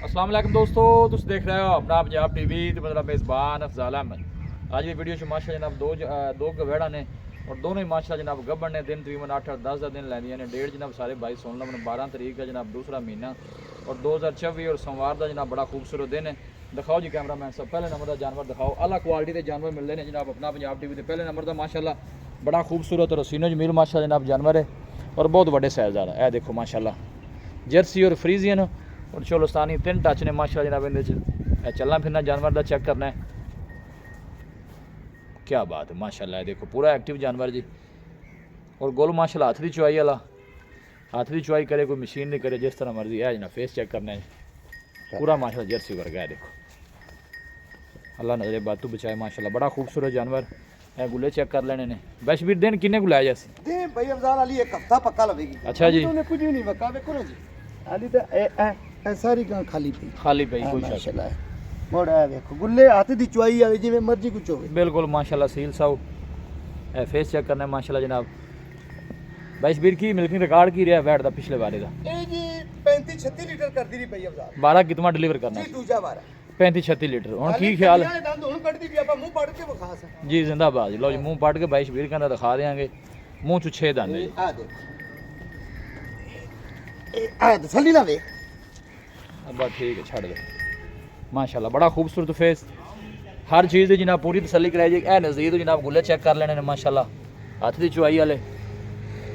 अस्सलाम वालेकुम दोस्तों, तुम देख रहे हो अपना पंजाब टीवी ते मेरा मेज़बान अफजाल अहमद। आज की वीडियो च माशा जनाब दो गवेड़ा ने और दोनों ही माशा जनाब गब्बन ने। दिन तकरीबन 8-10 का दिन लैंदियां ने। डेढ़ जनाब सारे भाई सुन लो। 12 तारीख का जनाब दूसरा महीना और 2024 और सोमवार का जनाब बड़ा खूबसूरत दिन है। दिखाओ जी कैमरा मैन सब, पहले नंबर का जानवर दिखाओ। अला क्वालिटी के जानवर मिलते हैं जनाब अपना पंजाब टीवी के। पहले नंबर का माशाल्लाह बड़ा खूबसूरत और हसीनो जमील माशा जनाब जानवर है और बहुत बड़े साइज़दार है। देखो माशाल्लाह जर्सी और फ्रीजियन और चोलस्तानी तीन टच ने माशा जनाब इन्हें चलना फिरना जानवर का चेक करना है। क्या बात है माशाल्लाह है। देखो पूरा एक्टिव जानवर जी और गोल माशाल्लाह हाथ की चुवाई वाला, हाथ की चुवाई करे, कोई मशीन नहीं करे, जिस तरह मर्जी है जना। फेस चेक करना है पूरा माशाल्लाह जर्सी वर्गा है। देखो अल्लाह नजरे बातू बचाए माशाल्लाह बड़ा खूबसूरत जानवर है। गुले चेक कर लेने ने। बैशबीर दिन किन्ने को लाया जैसे दे भाई अफजाल अली एक हफ्ता पक्का लगेगी। अच्छा जी, उन्होंने कुछ भी नहीं बका देखो ना जी। अली तो ए सारी गां खाली पई खाली पई कोई शक माशाल्लाह है। मोड़ा है देखो गुल्ले हाथ दी चुआई आवे जिवें मर्जी कुछ होवे। बिल्कुल माशाल्लाह सील साउ है। फेस चेक करना है माशाल्लाह जनाब। बैशबीर की मिल्किंग रिकॉर्ड की रहा है वैट दा पिछले बारे दा। ए जी 35-36 लीटर कर दी भाई अफजाल। 12 कितना डिलीवर करना जी दूजा बार 35-36 लीटर। हुण की ख्याल है दंद हुण कट दी भी आपा मुंह पड़ के विखा सा जी। जिंदाबाद। लो जी मुंह पाट के बैशबीर कहना दिखा देंगे। मुंह चु 6 दाने जी। आ देखो ए आ तसल्ली ना वे। बस ठीक है छड़ दे माशाल्लाह बड़ा खूबसूरत फेस। हर चीज़ की जनाब पूरी तसल्ली कराई जी। ए नज़दीक जनाब गुले चेक कर लेने माशाल्लाह हाथ की चुवाई वाले।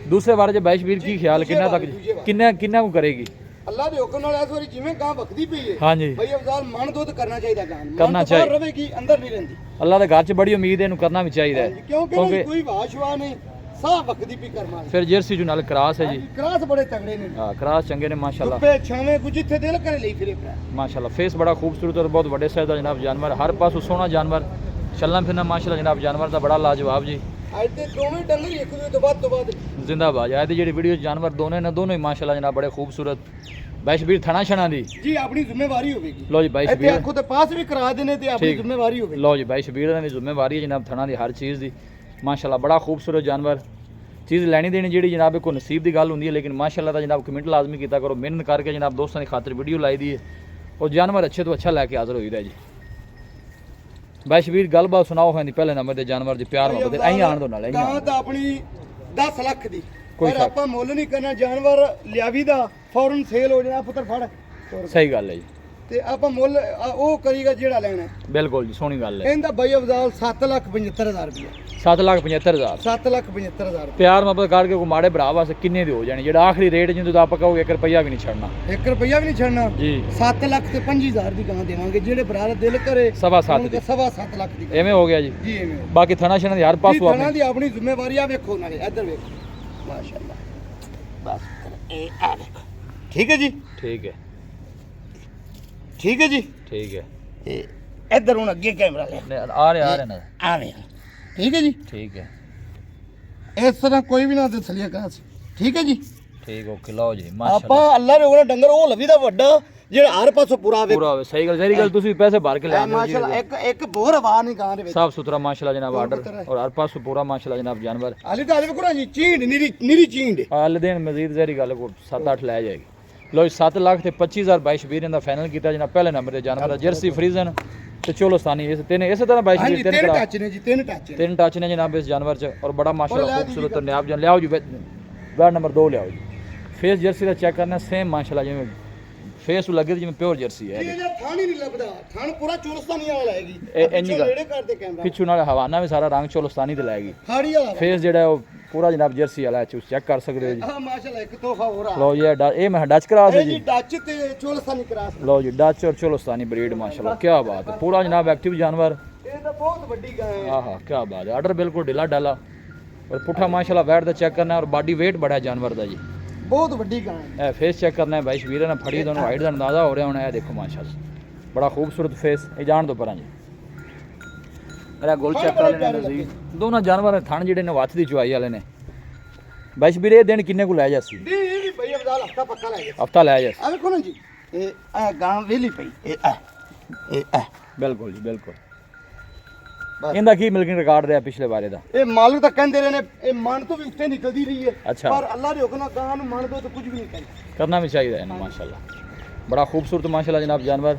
दूसरे बारे च बैशबीर की ख्याल किन्ना तक किन्ना को करेगी? अल्लाह दे हुक्म नाल इस वारी जिवें गां वकदी पई है। हाँ जी भाई अफजाल मन दुध करना चाहिए गां करना चाहिए। रवेगी अंदर नहीं रहंदी। अल्लाह के घर च बड़ी उम्मीद है, इन्हू करना भी चाहिए क्योंकि कोई वाशवा नहीं साह वकदी पी करमा। फिर जर्सी जो नाल क्रास है जी। क्रास बड़े तगड़े ने। हाँ क्रास चंगे ने माशाल्लाह। पे छावे कुछ इथे दिल करे ले फिरे पड़ा माशाल्लाह फेस बड़ा खूबसूरत और बहुत बड़े साइज का जनाब जानवर। हर पासों सोहना जानवर, चलना फिरना माशाल्लाह जनाब जानवर का बड़ा लाजवाब जी। आज ते दोनों डंगर एक दूसरे तो बाद जिंदाबाद। आज जी वीडियो जानवर दोनों ने दोनों ही माशाल्लाह जनाब बड़े खूबसूरत। बैशबीर थना छना दी जी अपनी जिम्मेवारी होगी। लो जी बैशबीर आंखों ते पास भी करा देने ते अपनी जिम्मेवारी होगी। लो जी बैशबीर की जिम्मेवारी है जनाब थना दी हर चीज़ दी माशाल्लाह बड़ा खूबसूरत जानवर। चीज़ लैनी देनी जी जनाब को नसीब की गल होंगी है, लेकिन माशाल्लाह का जनाब कमेंट लाजमी किया करो। मेहनत करके जनाब दोस्तों की खातर वीडियो लाई दी है और जानवर अच्छे तो अच्छा लैके हाजिर होई दा जी। बैशबीर गल बात सुनाओ है पहले नंबर के जानवर जी प्यार मोहब्बत अं आन दो नाले गां ता अपनी 10 लाख दी पर आपा मुੱਲ नहीं करना। जानवर लियावी दा फौरन सेल हो जाना पुत्र फड़। सही गल है जी। ते आपा मुੱਲ ਉਹ करीगा जेड़ा लेना। बिल्कुल जी सोहनी गल है। ਇਹਦਾ ਬਾਈ ਅਫਜ਼ਾਲ 7,75,000 ਰੁਪਏ 7,75,000 7,75,000 प्यार मोहब्बत करके को माड़े भरा वास्ते किन्ने दे हो जाने जो आखिरी रेट जिंदू आप कहोगे 1 रुपया भी नहीं छड़ना। 1 रुपया भी नहीं छड़ना जी। 7,25,000 ਦੀ ਗਾਂ ਦੇਵਾਂਗੇ ਜਿਹੜੇ ਭਰਾ ਦਾ ਦਿਲ ਕਰੇ। 7.5 ਦੀ 7.5 ਲੱਖ ਦੀ एवें हो गया जी। ਜੀ ਐਵੇਂ बाकी थना छना हर पासों ਥਣਾ ਦੀ ਆਪਣੀ ਜ਼ਿੰਮੇਵਾਰੀ ਆ। ਵੇਖੋ ਨਾਲੇ ਇੱਧਰ ਵੇਖੋ ਮਾਸ਼ਾਅੱਲਾ ਬਸ ਇਹ ਆ ਦੇਖੋ। ਠੀਕ ਹੈ ਜੀ ठीक है ਠੀਕ ਹੈ ਜੀ ठीक है। ਤੇ ਇੱਧਰ ਹੁਣ ਅੱਗੇ ਕੈਮਰਾ ਲੈ आ रहे ना ਆਵੇਂ ਠੀਕ ਹੈ ਜੀ। ठीक है ਇਸ ਤਰ੍ਹਾਂ ਕੋਈ ਵੀ ਨਾ ਤਸਲੀਆ ਕਰਾ ਸੀ। ਠੀਕ ਹੈ ਜੀ। ठीक ओके लो जी ਆਪਾਂ माशाल्लाह ਅੱਲਾ ਦੇ ਉਹਦਾ ਡੰਗਰ ਉਹ ਲਵੀ ਦਾ ਵੱਡਾ ਜਿਹੜਾ ਹਰ ਪਾਸੋਂ ਪੂਰਾ ਵੇ पूरा सही गल सही गल तुसी पैसे भर के ले आंदे हो ਮਾਸ਼ਾਅੱਲਾ जी। ਇੱਕ ਬੋਰ ਹਵਾ ਨਹੀਂ ਗਾਂ ਦੇ ਵਿੱਚ। साफ सुथरा माशाल्लाह जनाब आर्डर और हर पासों पूरा माशाल्लाह जनाब जानवर। ਹਾਲੇ ਤਾਂ ਹਾਲੇ ਵੇਖੋ ਨਾ ਜੀ ਚੀਂਡ ਨੀਰੀ चींड हाल दिन मजीद जहरी गल को 7-8 लै जाएगी। लो 7,25,000 22 ਦਾ फाइनल किया जनाब पहले नंबर ते जानवर जर्सी फ्रीजन ते चोलोस्तानी इस तरह 22 ਤਿੰਨ ਟੱਚ ਨੇ ਜੀ ਤਿੰਨ टच तीन टच ने जनाब इस जानवर च और बड़ा माशाल्लाह खूबसूरत और नायाब जान लियाओ जी। बैड नंबर 2 लियाओ जी। फेस जर्सी का चेक करना सेम माशाल्लाह जिवें फेस लगे जिवें प्योर जर्सी है। ਇਹ ਥਾਣ ਹੀ ਨਹੀਂ ਲੱਭਦਾ ਥਾਣ ਪੂਰਾ ਚੋਲਸਤਾਨੀ ਵਾਲਾ ਲਾਏਗੀ। ਇਹ ਇੰਨੀ ਗੱਲ ਨੇੜੇ ਕਰਦੇ ਕੈਮਰਾ पिछू नाल हवाना भी सारा रंग चोलोस्तानी ते लाएगी। ਖਾੜੀ ਵਾਲਾ फेस जेड़ा है वो पूरा जनाब जर्सी वाला है, चेक कर सकते हो जी। ਹਾਂ ਮਾਸ਼ਾਅੱਲਾ ਇੱਕ ਤੋਹਫਾ ਹੋ ਰਹਾ लो ये ये मैं डच क्रास है ਇਹ जी। ਜੀ ਟੱਚ ਤੇ ਚੋਲਸਤਾਨੀ ਕਰਾਸ। लो जी डच और चोलोस्तानी ब्रीड माशाल्लाह क्या बात है। पूरा जनाब एक्टिव जानवर। ਇਹ ਤਾਂ ਬਹੁਤ ਵੱਡੀ ਗਾਂ ਹੈ। हाँ हाँ क्या बात है। आर्डर बिल्कुल ढीला डाला और पुठा माशाल्लाह वैट का चेक करना है और बॉडी वेट बड़ा है जानवर का जी। ਬਹੁਤ ਵੱਡੀ ਗਾਂ ਹੈ। फेस चेक करना है भाई शबीर ने फड़ी दोनों हाइट का अंदाजा हो रहा होना है। देखो माशाल्लाह बड़ा खूबसूरत फेस। ये जान दो पर जी मेरा गोल चेक कर लेना नज़दीक। दोनों जानवर थन जेडे ने हथ की चुवाई वाले ने। भाई शबीर ये दिन किन्ने को लै जासी? ਦੀ ਇਹ ਬਈ ਅਫਜ਼ਾਲ ਹਫਤਾ ਪੱਕਾ ਲੈ ਗਿਆ। हफ्ता लै जासी। ਆ ਵੇਖੋ ਨਾ ਜੀ ਇਹ ਆ ਗਾਂ ਵੇਲੀ ਪਈ ਇਹ बिल्कुल जी बिल्कुल। बस। इनका की मिल्किंग रिकॉर्ड रहा पिछले बारे का? ਇਹ ਮਾਲਕ ਤਾਂ ਕਹਿੰਦੇ ਰਹੇ ਨੇ ਇਹ ਮਨ ਤੋਂ ਵੀ ਉੱਤੇ ਨਿਕਲਦੀ ਰਹੀ ਹੈ। अच्छा। ਪਰ ਅੱਲਾ ਦੇ ਹੁਕਮ ਨਾਲ ਗਾਂ ਨੂੰ ਮੰਨ ਦੋ ਤਾਂ ਕੁਝ ਵੀ ਨਹੀਂ ਕਹਿੰਦੇ। करना भी चाहिए है ना माशाल्लाह। बड़ा खूबसूरत माशाल्लाह जनाब जानवर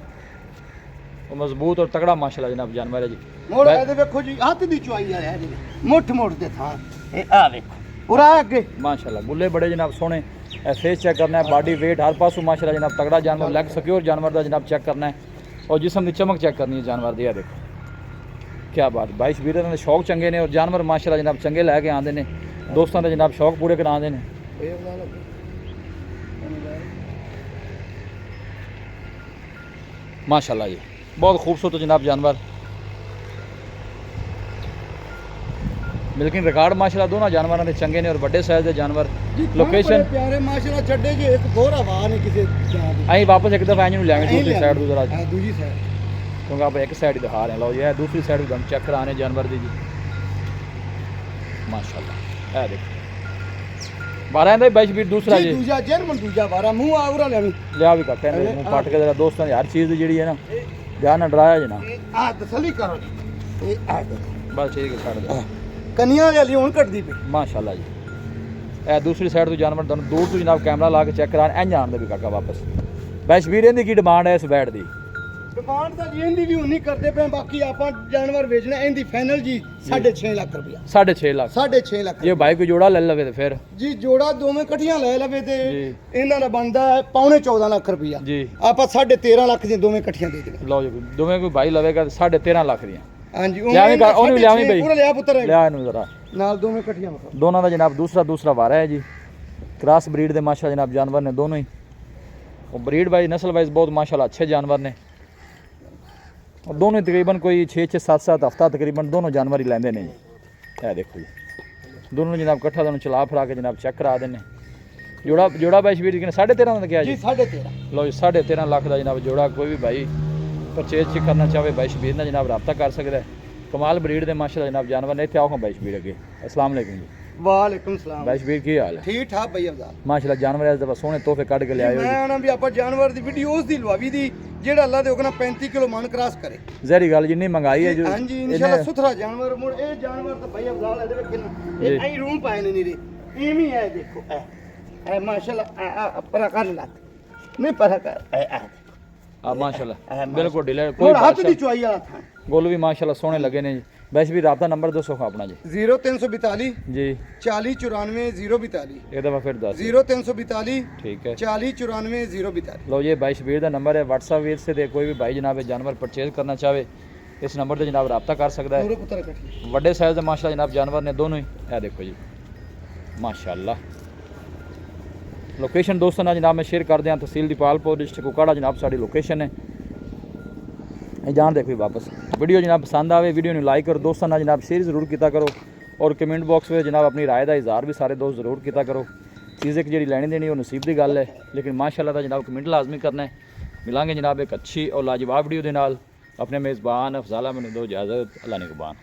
और मजबूत और तगड़ा माशाल्लाह जनाब जानवर है जी। ਮੋੜ ਇਹਦੇ ਵੇਖੋ ਜੀ ਹੱਥ ਦੀ ਚੁਆਈ ਆ ਇਹਦੇ ਮੁੱਠ ਮੁੱਠ ਦੇ ਥਾਂ ਇਹ ਆ ਵੇਖੋ ਪੂਰਾ ਅੱਗੇ माशाल्लाह बुल्ले बड़े जनाब सोने फेस चेक करना है, बॉडी वेट हर पासों माशाल्लाह जनाब तगड़ा जानवर, लेग सिक्योर जानवर का जनाब चेक करना है और जिस्म की चमक चेक करनी है जानवर दी। देखो क्या बात, 22 वीर के शौक चंगे ने और जानवर माशाल्लाह जनाब चंगे लैके आते हैं, दोस्तों के जनाब शौक पूरे कराते हैं। माशाल्लाह जी बहुत खूबसूरत जनाब जानवर, लेकिन रिकॉर्ड माशाल्लाह दोनों जानवरों के चंगे ने और बड़े साइज के जानवर। लोकेशन ਪਿਆਰੇ ਮਾਸ਼ਾਅੱਲਾ ਛੱਡੇ ਜੀ ਇੱਕ ਹੋਰ ਹਵਾ नहीं किसी जान दी। अं वापस एक दफ़ा इंजन लेंगे दूसरी साइड दूसरा, दूसरी साइड क्योंकि आप एक साइड ही दिखा रहे हैं। लो जी है दूसरी साइड भी हम चेक कराने जानवर दी जी माशाल्लाह। है देखो 12 22 फीट दूसरा जी दूजा जर्मन दूजा बारा मुंह आवरा लेवी लिया भी का कहने मुंह पट के जरा दोस्तों की हर चीज़ जी है ना ध्यान ना डराया जी ना। आ तसल्ली करो जी ये आ देखो बस ठीक है छड़ दो कनिया वाली हुन कटदी पे माशाल्लाह जी। ए दूसरी साइड तो जानवर दोनों दूर तो जनाब कैमरा ला के चेक कराने इंज आन दे भी काका वापस। वैश वीर इहदी की डिमांड है इस बैट दी? डिमांड ਤਾਂ ਜੀ ਇਹਦੀ ਵੀ ਉਨੀ ਕਰਦੇ ਪਏ, ਬਾਕੀ ਆਪਾਂ ਜਾਨਵਰ ਵੇਚਣਾ ਇਹਦੀ ਫਾਈਨਲ ਜੀ 6.5 ਲੱਖ ਰੁਪਇਆ। 6.5 लाख 6.5 ਲੱਖ ਜੇ ਭਾਈ ਕੋਈ ਜੋੜਾ ਲੈ ਲਵੇ ਤੇ ਫਿਰ ਜੀ ਜੋੜਾ ਦੋਵੇਂ ਇਕੱਠੀਆਂ ਲੈ ਲਵੇ ਤੇ ਜੀ। ਇਹਨਾਂ ਦਾ ਬਣਦਾ ਹੈ ਪੌਣੇ 14 ਲੱਖ ਰੁਪਇਆ। ਜੀ ਆਪਾਂ 13.5 ਲੱਖ ਦੀਆਂ ਦੋਵੇਂ ਇਕੱਠੀਆਂ ਦੇ ਦੇਣਾ। ਲਓ ਜੀ ਦੋਵੇਂ ਕੋਈ ਭਾਈ ਲਵੇਗਾ ਤੇ 13.5 ਲੱਖ ਦੀਆਂ ਹਾਂਜੀ ਲਿਆਵੀਂ ਕਰ ਉਹਨੂੰ ਵੀ ਲਿਆਵੀਂ ਬਈ ਪੂਰਾ ਲਿਆ ਪੁੱਤਰ ਲਿਆ ਇਹਨੂੰ ਜ਼ਰਾ ਨਾਲ ਦੋਵੇਂ ਇਕੱਠੀਆਂ ਮਖਾ दोनों का जनाब दूसरा वारा है जी। क्रॉस ब्रीड के माशा जनाब जानवर ने दोनों ही, और ब्रीड वाइज नस्ल वाइज बहुत माशाल्लाह अच्छे जानवर ने और दोनों ही तकरीबन कोई 6 7 हफ्ता तकरीबन दोनों जानवर ही लेंदे ने जी। है देखो जी दोनों जनाब कट्ठा दोनों चला फिरा के जनाब चेक करा देने। जोड़ा भाई शबीर जी ने 13.5 का क्या ਜੀ जी? 13.5 लो जी 13.5 लाख का जनाब जोड़ा कोई भी भाई परचेज करना चाहे भाई शबीर ने जनाब रब्ता कर सकता है। कमाल ब्रीड के माशाल्लाह जनाब जानवर ने इतने आओ भाई शबीर अगे। अस्सलाम वालेकुम जी ਵਾਲੇਕੁਮ ਸਲਾਮ भाई शबीर की हाल है? ਠੀਕ ਠਾਕ ਭਈ ਅਫਜ਼ਾਲ माशाल्लाह जानवर इस दफा सोहने तोहफे कट के ले आए हो ਮੈਂ ਆਣਾ ਵੀ ਆਪਾਂ ਜਾਨਵਰ ਦੀ ਵੀਡੀਓਜ਼ ਦੀ ਲਵਾਵੀ ਦੀ ਜਿਹੜਾ ਅੱਲਾ ਦੇ ਹੁਕਮ ਨਾਲ 35 ਕਿਲੋ ਮਨ ਕ੍ਰਾਸ ਕਰੇ। जहरी गल जिन्नी मंगाई है जो ਹਾਂਜੀ ਇਨਸ਼ਾਅੱਲਾ ਸੁਥਰਾ ਜਾਨਵਰ ਮੁੜ ਇਹ ਜਾਨਵਰ ਤਾਂ ਭਈ ਅਫਜ਼ਾਲ ਇਹਦੇ ਵਿੱਚ ਕਿੰਨਾ ਇਹ ਐਂ ਰੂਮ ਪਾਏ ਨੇ ਨੀਰੇ ਐਵੇਂ ਹੈ ਦੇਖੋ ਐ ਮਾਸ਼ਾਅੱਲਾ ਪਰਾ ਕਰ ਲਾ ਨਹੀਂ ਪਰਾ ਕਰ ਐ माशाल्लाह बिल्कुल ढीले ਕੋਲ कोई ਹੱਥ ਦੀ बादशाह ਚੁਆਈ वाला था गोलू भी माशाल्लाह सोहने लगे ने जी। वैसे भी राबता नंबर दसो अपना जी। 0342 जी 40 94 042 एक दफा फिर दस 0342 ठीक है 40 94 042 लो ये भाई शबीर का नंबर है व्हाट्सएप वीर से दे कोई भी भाई जनाब जानवर परचेज करना चाहे इस नंबर से जनाब रब्ता कर सकता है। ਪੂਰੇ ਪੁੱਤਰ ਇਕੱਠੇ बड़े साइज के माशाल्लाह जनाब जानवर ने दोनों ही। है देखो जी माशाल्लाह। लोकेशन दोस्तों ना जनाब मैं शेयर कर दिया तहसील दीपालपुर डिस्ट्रिक्ट कुकाड़ा जनाब साड़ी लोकेशन है। ये जान देखो वापस वीडियो जनाब पसंद आवे वीडियो ने लाइक करो दोस्तों ना जनाब शेयर जरूर किया करो और कमेंट बॉक्स में जनाब अपनी राय का इजहार भी सारे दोस्त जरूर किया करो। चीज़ एक जी लैनी देनी वो नसीब की गल है लेकिन माशाल्लाह का जनाब कमेंट लाजमी करना है। मिलांगे जनाब एक अच्छी और लाजवाब वीडियो के नाल। अपने मेज़बान अफजाला मैंने दो इजाज़त अल्लाह निगहबान।